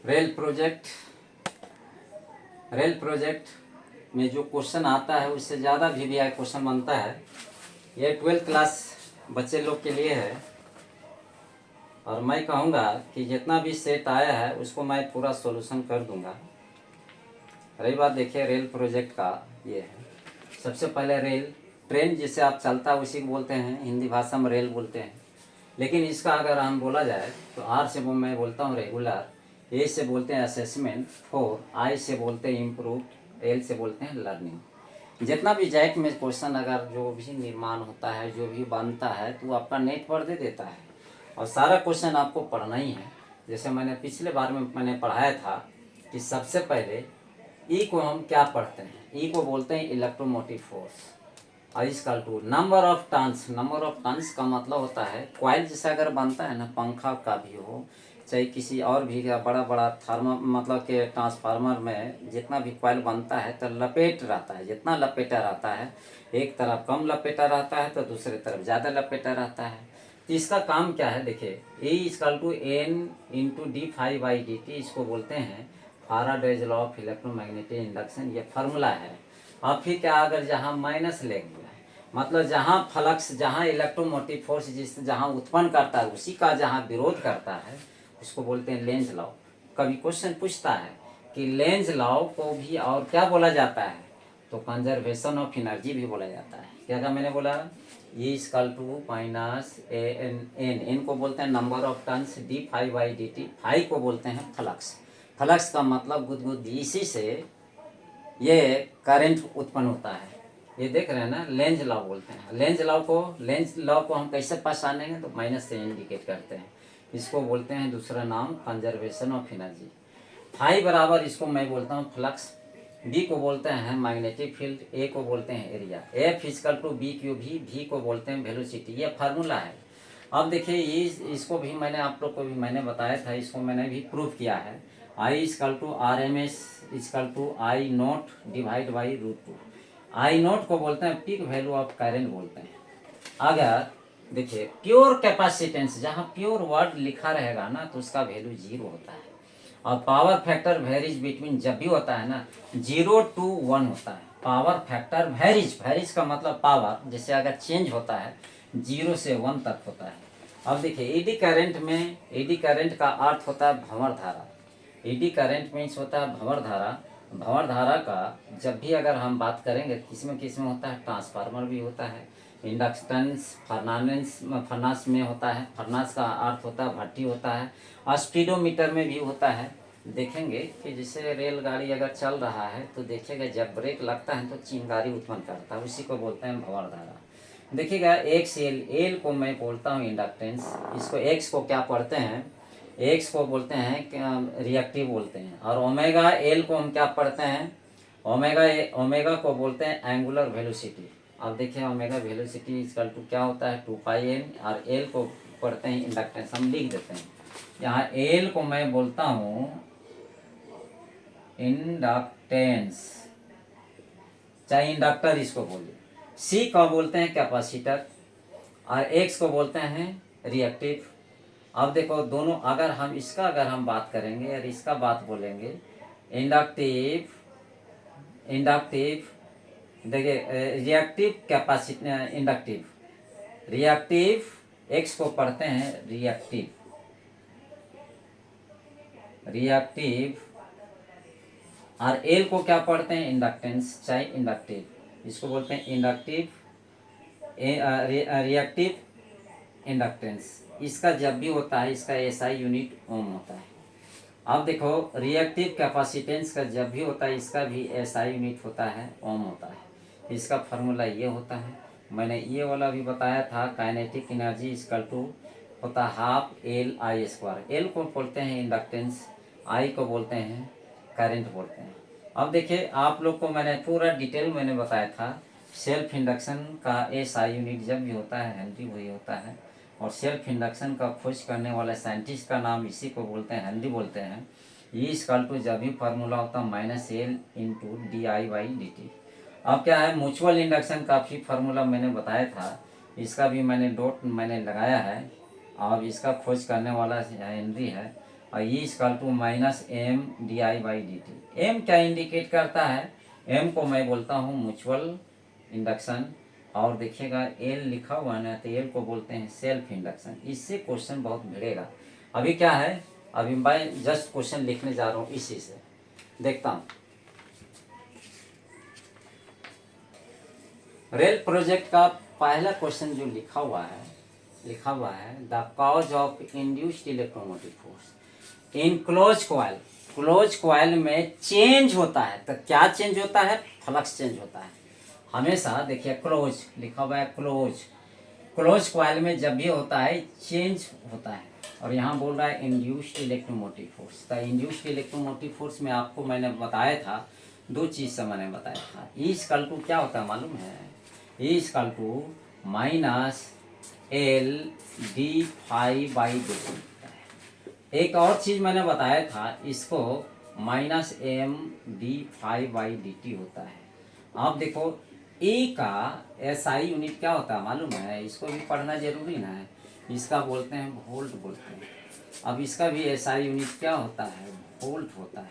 Rail project में जो question आता है उससे ज़्यादा वीवीआई क्वेश्चन बनता है। ये 12th क्लास बच्चे लोग के लिए है और मैं कहूँगा कि जितना भी सेट आया है उसको मैं पूरा सॉल्यूशन कर दूंगा। रही बात देखिए रेल प्रोजेक्ट का, ये है सबसे पहले रेल, ट्रेन जिसे आप चलता है उसी को बोलते हैं, हिंदी भाषा में रेल बोलते हैं। लेकिन इसका अगर हम बोला जाए तो आर से मैं बोलता हूँ रेगुलर, ए से बोलते हैं असेसमेंट, 4 आई से बोलते हैं इम्प्रूव, एल से बोलते हैं लर्निंग। जितना भी जैक में क्वेश्चन अगर जो भी निर्माण होता है, जो भी बनता है, तो आपका नेट पर दे देता है और सारा क्वेश्चन आपको पढ़ना ही है। जैसे मैंने पिछले बार में मैंने पढ़ाया था कि सबसे पहले ई को हम क्या पढ़ते हैं, ई को बोलते हैं इलेक्ट्रोमोटिव फोर्स। और इसका to number of turns, number of turns का मतलब होता है कॉइल जैसा अगर बनता है ना, पंखा का भी हो चाहे किसी और भी का बड़ा बड़ा मतलब के ट्रांसफार्मर में जितना भी कॉइल बनता है तो लपेट रहता है, जितना लपेटा रहता है, एक तरफ कम लपेटा रहता है तो दूसरी तरफ ज़्यादा लपेटा रहता है। तो इसका काम क्या है देखिए, A equal to N into D phi by D T, इसको बोलते हैं Faraday's law of electromagnetic induction, ये फार्मूला है। अब फिर क्या, अगर जहाँ माइनस लेंगे मतलब जहाँ फ्लक्स, जहाँ इलेक्ट्रोमोटिव फोर्स जहाँ उत्पन्न करता है उसी का जहाँ विरोध करता है उसको बोलते हैं लेंज लॉ। कभी क्वेश्चन पूछता है कि लेंज लॉ को भी और क्या बोला जाता है, तो कंजर्वेशन ऑफ एनर्जी भी बोला जाता है। क्या क्या मैंने बोला, E equal to minus A N, N को बोलते हैं number of turns, D phi by D T, phi को बोलते हैं फ्लक्स। फ्लक्स का मतलब गुदगुदी, इसी से ये करंट उत्पन्न होता है। ये देख रहे हैं ना, लेंज लॉ बोलते हैं। लेंज लॉ को हम कैसे पहचानेंगे, तो माइनस से इंडिकेट करते हैं। इसको बोलते हैं दूसरा नाम कंजर्वेशन ऑफ एनर्जी। फाई बराबर इसको मैं बोलता हूँ फ्लक्स, बी को बोलते हैं मैग्नेटिक फील्ड, ए को बोलते हैं area, F equal to B Q भी को बोलते हैं वेलोसिटी। ये फार्मूला है। अब देखिए इसको भी मैंने आप लोग को भी मैंने बताया था, इसको मैंने भी प्रूव किया है। I equal to R M S equal to I nought divide by √2। I nought को बोलते हैं पीक वैल्यू ऑफ करंट बोलते हैं। अगर देखिए प्योर कैपेसिटेंस, जहाँ प्योर वर्ड लिखा रहेगा ना तो उसका वैल्यू 0 होता है। और पावर फैक्टर वेरीज बिटवीन, जब भी होता है ना 0 to 1 होता है। पावर फैक्टर वेरीज का मतलब पावर, जैसे अगर चेंज होता है 0 से 1 तक होता है। अब देखिए एडी करंट में, एडी करंट का अर्थ होता है भंवर धारा। एडी करंट मीन्स होता है भंवर धारा। भंवर धारा का जब भी अगर हम बात करेंगे किस में होता है, ट्रांसफार्मर भी होता है, इंडक्टेंस फर्नास में होता है, फर्नास का अर्थ होता है भट्टी होता है, और स्पीडोमीटर में भी होता है। देखेंगे कि जैसे रेलगाड़ी अगर चल रहा है तो देखिएगा जब ब्रेक लगता है तो चिंगारी उत्पन्न करता है, उसी को बोलते हैं भंवर धारा। देखिएगा एक्स एल को मैं बोलता हूँ इंडक्टेंस, इसको एक्स को क्या पढ़ते हैं, एक्स को बोलते हैं रिएक्टिव बोलते हैं, और ओमेगा एल को हम क्या पढ़ते हैं, ओमेगा को बोलते हैं एंगुलर वेलोसिटी। अब देखिए ओमेगा वेलोसिटी इजकल टू क्या होता है 2πn, और एल को पढ़ते हैं इंडक्टेंस, हम लिख देते हैं। यहाँ एल को मैं बोलता हूँ इंडक्टेंस, चाहे इंडक्टर इसको बोलिए। सी को बोलते हैं कैपेसिटर, और एक्स को बोलते हैं रिएक्टिव। अब देखो दोनों, अगर हम बात करेंगे और इसका बात बोलेंगे, इंडक्टिव देखिए रिएक्टिव कैपेसिटर, रिएक्टिव एक्स को पढ़ते हैं रिएक्टिव, और एल को क्या पढ़ते हैं इंडक्टेंस, चाहे इंडक्टिव, इसको बोलते हैं इंडक्टिव रिएक्टिव इंडक्टेंस। इसका जब भी होता है इसका एसआई यूनिट ओम होता है। अब देखो रिएक्टिव कैपेसिटेंस का जब भी होता है इसका भी एसआई यूनिट होता है, ओम होता है। इसका फार्मूला ये होता है, मैंने ये वाला भी बताया था, काइनेटिक एनर्जी इजकल टू होता है half L I square. L को बोलते हैं इंडक्टेंस, आई को बोलते हैं करंट बोलते हैं। अब देखिए आप लोग को मैंने पूरा डिटेल मैंने बताया था, सेल्फ इंडक्शन का एसआई यूनिट जब भी होता है हेनरी वही होता है, और सेल्फ इंडक्शन का खोज करने वाला साइंटिस्ट का नाम इसी को बोलते हैं, हेनरी बोलते हैं। ई इजकल टू जब भी फार्मूला होता है -L इंटू DI/dt। अब क्या है, म्यूचुअल इंडक्शन का भी फार्मूला मैंने बताया था, इसका भी मैंने डॉट मैंने लगाया है। अब इसका खोज करने वाला हेनरी है, और E equal to minus M D I by D T. M क्या इंडिकेट करता है? एम को मैं बोलता हूँ म्यूचुअल इंडक्शन, और देखिएगा एल लिखा हुआ है ना, तो एल को बोलते हैं सेल्फ इंडक्शन। इससे क्वेश्चन बहुत भिड़ेगा। अभी क्या है, अभी मैं जस्ट क्वेश्चन लिखने जा रहा हूँ, इसी से देखता हूँ। रेल प्रोजेक्ट का पहला क्वेश्चन जो लिखा हुआ है the cause of induced electromotive force in close coil. Close coil में चेंज होता है, तो क्या चेंज होता है? फ्लक्स चेंज होता है हमेशा। देखिए क्लोज लिखा हुआ है, क्लोज कॉइल में जब भी होता है चेंज होता है। और यहाँ बोल रहा है इंड्यूस्ड इलेक्ट्रोमोटिव फोर्स। तो इंड्यूस्ड इलेक्ट्रोमोटिव फोर्स में आपको मैंने बताया था, दो चीज़ से मैंने बताया था। ई इक्वल टू क्या होता है मालूम है? E equal to minus L D phi by D. एक और चीज़ मैंने बताया था, इसको minus M D phi by D T होता है। अब देखो ए का एसआई यूनिट क्या होता है मालूम है? इसको भी पढ़ना जरूरी ना है। इसका बोलते हैं वोल्ट बोलते हैं। अब इसका भी एसआई यूनिट क्या होता है? वोल्ट होता है।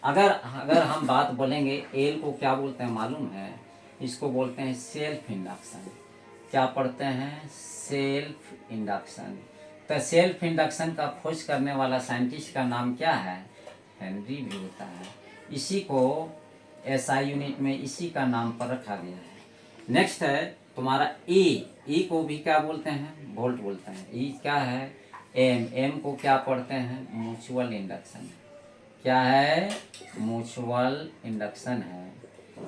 अगर हम बात बोलेंगे एल को क्या बोलते हैं मालूम है? इसको बोलते हैं सेल्फ इंडक्शन। क्या पढ़ते हैं? Self induction. तो सेल्फ इंडक्शन का खोज करने वाला साइंटिस्ट का नाम क्या है? हेनरी भी होता है। इसी को एसआई यूनिट में इसी का नाम पर रखा गया है। नेक्स्ट है तुम्हारा ई को भी क्या बोलते हैं? वोल्ट बोलते हैं। ई क्या है? एम को क्या पढ़ते हैं? Mutual induction. क्या है? म्यूचुअल इंडक्शन है।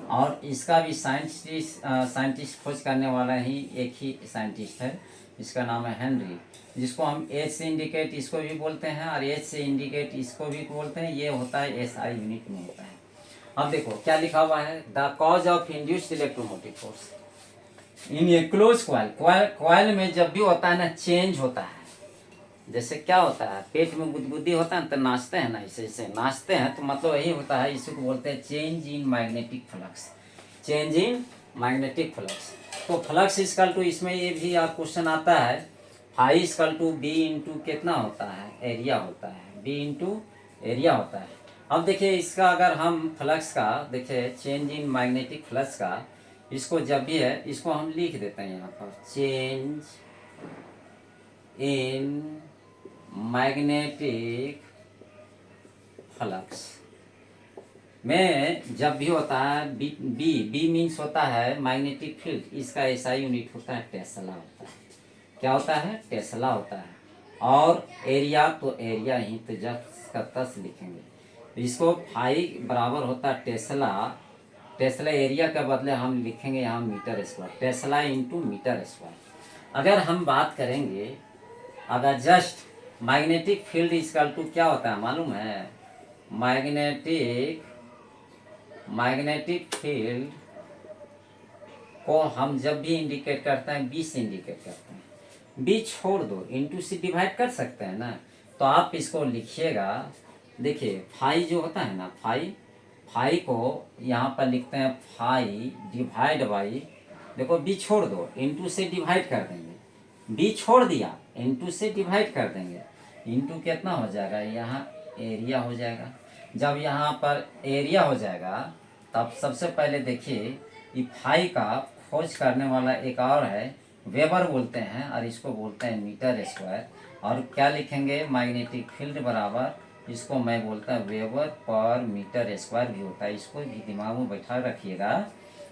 और इसका भी साइंटिस्ट खोज करने वाला ही एक ही साइंटिस्ट है, इसका नाम है हेनरी, जिसको हम एच से इंडिकेट इसको भी बोलते हैं और एच से इंडिकेट इसको भी बोलते हैं। ये होता है एसआई यूनिट में होता है। अब देखो क्या लिखा हुआ है, the cause of induced electromotive force in A close coil में जब भी होता है ना चेंज होता है। जैसे क्या होता है, पेट में गुदगुदी होता है तो नाचते हैं ना, ऐसे नाचते हैं, तो मतलब यही होता है। इसी को बोलते हैं change in magnetic flux. Change in magnetic flux. तो फ्लक्स इक्वल टू, इसमें ये भी आप क्वेश्चन आता है, phi equal to B into कितना होता है? एरिया होता है। बी इंटू एरिया होता है। अब देखिए इसका अगर हम फ्लक्स का देखिए, चेंज इन मैग्नेटिक फ्लक्स का, इसको जब भी है इसको हम लिख देते हैं यहाँ पर, चेंज इन मैग्नेटिक फ्लक्स में जब भी होता है बी मीन्स होता है मैग्नेटिक फील्ड। इसका एसआई यूनिट होता है टेस्ला होता है। क्या होता है? टेस्ला होता है। और एरिया तो एरिया ही तो जब का तस लिखेंगे। इसको फाई बराबर होता है टेस्ला एरिया के बदले हम लिखेंगे यहाँ metre square, tesla into metre square. अगर हम बात करेंगे, अगर just magnetic field equal to क्या होता है मालूम है? मैग्नेटिक फील्ड को हम जब भी इंडिकेट करते हैं बी से इंडिकेट करते हैं। बी छोड़ दो, इंटू से डिवाइड कर सकते हैं ना, तो आप इसको लिखिएगा। देखिए फाई जो होता है ना, फाई को यहाँ पर लिखते हैं फाई डिवाइड बाई, देखो बी छोड़ दो, इंटू से डिवाइड कर देंगे। बी छोड़ दिया, इंटू से डिवाइड कर देंगे। इंटू कितना हो जाएगा? यहाँ एरिया हो जाएगा। जब यहाँ पर एरिया हो जाएगा तब सबसे पहले देखिए ये फाई का खोज करने वाला एक और है, वेबर बोलते हैं, और इसको बोलते हैं मीटर स्क्वायर। और क्या लिखेंगे? मैग्नेटिक फील्ड बराबर, इसको मैं बोलता हूँ वेबर पर मीटर स्क्वायर भी होता है। इसको भी दिमाग में बैठा रखिएगा।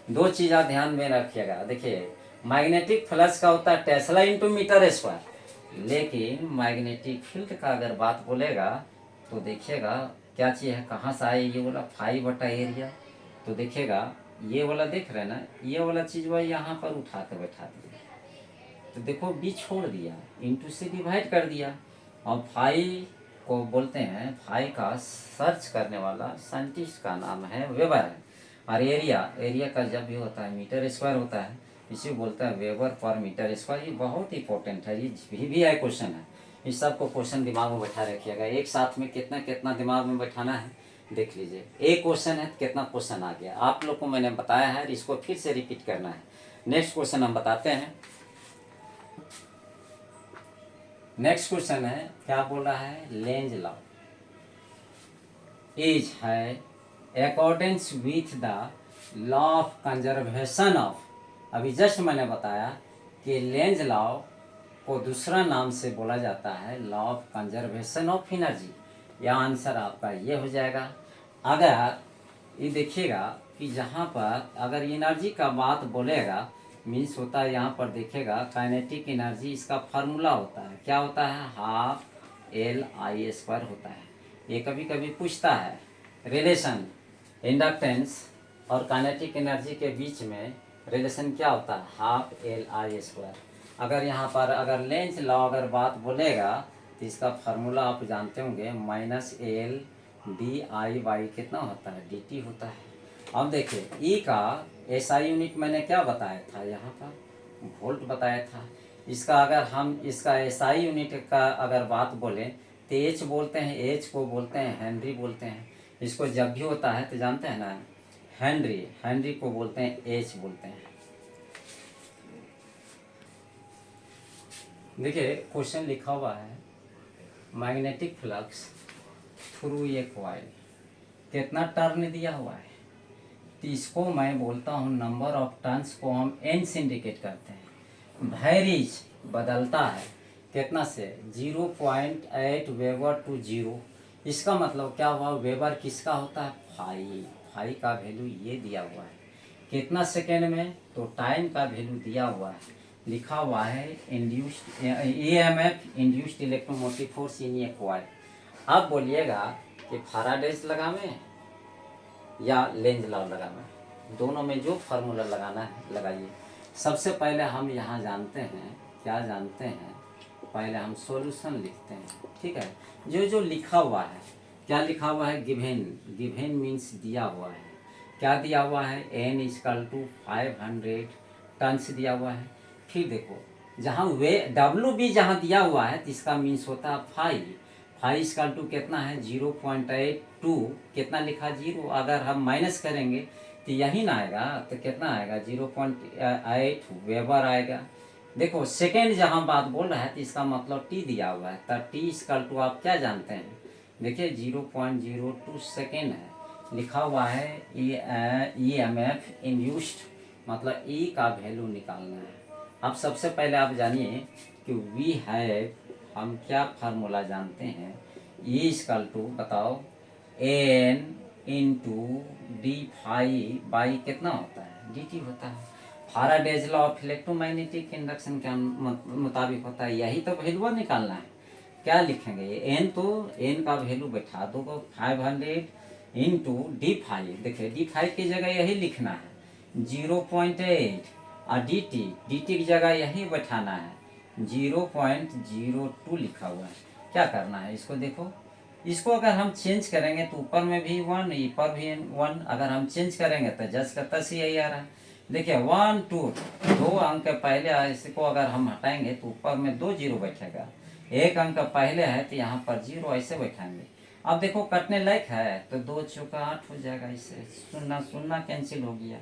दो चीज़ आप ध्यान में रखिएगा। देखिए मैग्नेटिक फ्लक्स का होता है टेस्ला इंटू मीटर स्क्वायर, लेकिन मैग्नेटिक फील्ड का अगर बात बोलेगा तो देखिएगा क्या चीज़ है, कहाँ से आए? ये बोला फाई बटा एरिया। तो देखिएगा ये वाला देख रहे हैं ना, ये वाला चीज़ वह यहाँ पर उठा के बैठा दिया, तो देखो बी छोड़ दिया, इंटू से डिवाइड कर दिया। और फाई को बोलते हैं, फाई का सर्च करने वाला साइंटिस्ट का नाम है वेबर है। और एरिया का जब भी होता है मीटर स्क्वायर होता है, इसी को बोलता है वेबर पर मीटर स्क्वायर। ये बहुत इंपॉर्टेंट है, ये भी है क्वेश्चन है। इस सब को क्वेश्चन दिमाग में बैठा रखिएगा। एक साथ में कितना कितना दिमाग में बैठाना है देख लीजिए। एक क्वेश्चन है कितना क्वेश्चन आ गया, आप लोग को मैंने बताया है, इसको फिर से रिपीट करना है। नेक्स्ट क्वेश्चन हम बताते हैं। नेक्स्ट क्वेश्चन है, क्या बोल रहा है? Lenz law. इज है according with the law of conservation of, अभी जस्ट मैंने बताया कि लेंज लॉ को दूसरा नाम से बोला जाता है law of conservation of energy. यह आंसर आपका ये हो जाएगा। अगर ये देखिएगा कि जहाँ पर अगर एनर्जी का बात बोलेगा मीन्स होता है, यहाँ पर देखेगा काइनेटिक एनर्जी, इसका फार्मूला होता है, क्या होता है, हाफ LI² होता है। ये कभी कभी पूछता है रिलेशन इंडक्टेंस और काइनेटिक एनर्जी के बीच में रिलेशन क्या होता है, हाफ LI²। अगर यहाँ पर अगर लेंज लॉ अगर बात बोलेगा तो इसका फार्मूला आप जानते होंगे, -LdI/, कितना होता है, dt होता है। अब देखिए ई का SI यूनिट मैंने क्या बताया था, यहाँ पर वोल्ट बताया था। इसका अगर हम इसका SI यूनिट का अगर बात बोलें तो H बोलते हैं, H को बोलते हैं हेनरी बोलते हैं। इसको जब भी होता है तो जानते हैं ना, हेनरी को बोलते हैं, H बोलते हैं। देखिए क्वेश्चन लिखा हुआ है magnetic flux through a coil, कितना टर्न दिया हुआ है, तो इसको मैं बोलता हूँ नंबर ऑफ टर्न्स को हम n से इंडिकेट करते हैं। वैरीज बदलता है कितना से, 0.8 वेबर टू 0। इसका मतलब क्या हुआ, वेबर किसका होता है, फाई का वैल्यू ये दिया हुआ है कितना सेकेंड में, तो टाइम का वैल्यू दिया हुआ है, लिखा हुआ है induced EMF induced electromotive force in A coil. अब बोलिएगा कि फैराडेज लगावें या लेंज लॉ लगाना, दोनों में जो फार्मूला लगाना है लगाइए। सबसे पहले हम यहाँ जानते हैं, क्या जानते हैं, पहले हम सॉल्यूशन लिखते हैं, ठीक है। जो जो लिखा हुआ है, क्या लिखा हुआ है, गिवेन मीन्स दिया हुआ है, क्या दिया हुआ है, n = 500 टन्स दिया हुआ है। फिर देखो जहाँ वे WB जहाँ दिया हुआ है तो इसका मीन्स होता है फाई = कितना है, 0.82, कितना लिखा 0, अगर हम माइनस करेंगे तो यही ना आएगा, तो कितना आएगा, 0.8 वेबर आएगा। देखो सेकेंड जहाँ बात बोल रहा है तो इसका मतलब T दिया हुआ है, तो T = आप क्या जानते हैं, देखिए 0.02 सेकेंड है, लिखा हुआ है EMF इंड्यूस्ड, मतलब E का वैल्यू निकालना है। अब सबसे पहले आप जानिए कि वी है, हम क्या फार्मूला जानते हैं, E बताओ N × d∅ कितना होता है, dt होता है। Faraday's law of electromagnetic induction के मुताबिक होता है, यही तो वैल्यू निकालना है। क्या लिखेंगे, एन तो एन का वैल्यू बैठा दो, 500 × d∅, देखिए d∅ की जगह यही लिखना है 0.8, और dt की जगह यही बैठाना है 0.02 लिखा हुआ है। क्या करना है, इसको देखो, इसको अगर हम चेंज करेंगे तो ऊपर में भी 1, ऊपर भी 1, अगर हम चेंज करेंगे तो जस का तस यही आ रहा है। देखिए 1 2 दो अंक पहले, इसको अगर हम हटाएंगे तो ऊपर में 2 0 बैठेगा, एक अंक पहले है तो यहाँ पर 0 ऐसे बैठाएंगे। अब देखो कटने लायक है तो 2 चौका 8 हो जाएगा, इससे शून्य शून्य कैंसिल हो गया।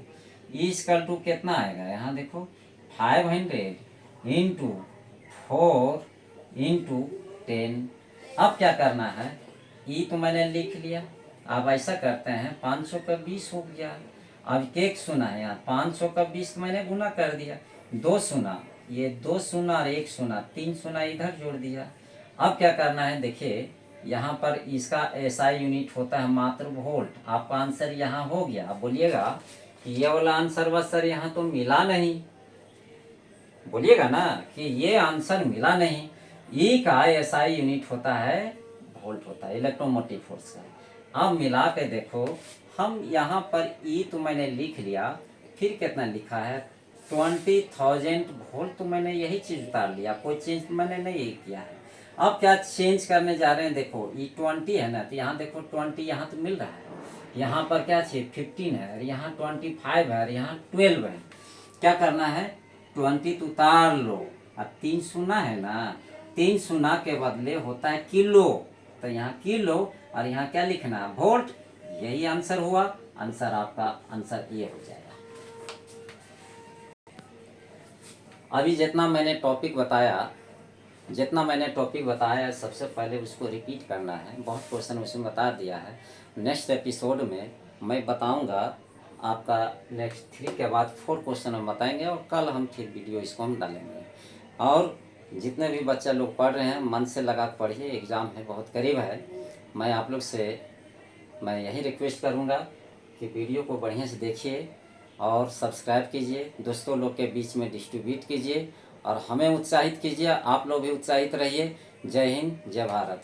E = कितना आएगा, यहाँ देखो 500 × 4 × 10। अब क्या करना है, ई तो मैंने लिख लिया, अब ऐसा करते हैं 500 का 20 हो गया। अब एक शून्य है यहाँ, 500 का 20 मैंने गुना कर दिया, 2 शून्य, ये 2 शून्य और 1 शून्य, 3 शून्य इधर जोड़ दिया। अब क्या करना है, देखिए यहाँ पर इसका SI यूनिट होता है मात्र वोल्ट। आपका आंसर यहाँ हो गया। अब बोलिएगा कि ये वाला आंसर बस सर यहाँ तो मिला नहीं, बोलिएगा ना कि ये आंसर मिला नहीं। ई का SI यूनिट होता है वोल्ट, होता है इलेक्ट्रोमोटिव फोर्स का। अब मिला के देखो, हम यहाँ पर ई तो मैंने लिख लिया, फिर कितना लिखा है 20,000 वोल्ट, तो मैंने यही चीज़ उतार लिया, कोई चेंज मैंने नहीं किया है। अब क्या चेंज करने जा रहे हैं, देखो ई 20 है ना, तो यहाँ देखो 20 यहाँ तो मिल रहा है, यहाँ पर क्या चाहिए 15 है, और यहाँ 25 है, और यहाँ 12 है। क्या करना है, 20 तो उतार लो, और 3 शून्य है ना, 3 शून्य के बदले होता है किलो, तो यहाँ किलो और यहाँ क्या लिखना है, वोल्ट। यही आंसर हुआ, आंसर आपका आंसर ये हो जाएगा। अभी जितना मैंने टॉपिक बताया जितना मैंने टॉपिक बताया है सबसे पहले उसको रिपीट करना है। बहुत क्वेश्चन उसमें बता दिया है। नेक्स्ट एपिसोड में मैं बताऊंगा आपका नेक्स्ट 3 के बाद 4 क्वेश्चन हम बताएंगे और कल हम फिर वीडियो इसको हम डालेंगे। और जितने भी बच्चे लोग पढ़ रहे हैं मन से लगा के पढ़िए, एग्ज़ाम है बहुत करीब है। मैं आप लोग से मैं यही रिक्वेस्ट करूंगा कि वीडियो को बढ़िया से देखिए और सब्सक्राइब कीजिए, दोस्तों लोग के बीच में डिस्ट्रीब्यूट कीजिए और हमें उत्साहित कीजिए। आप लोग भी उत्साहित रहिए। जय हिंद, जय भारत।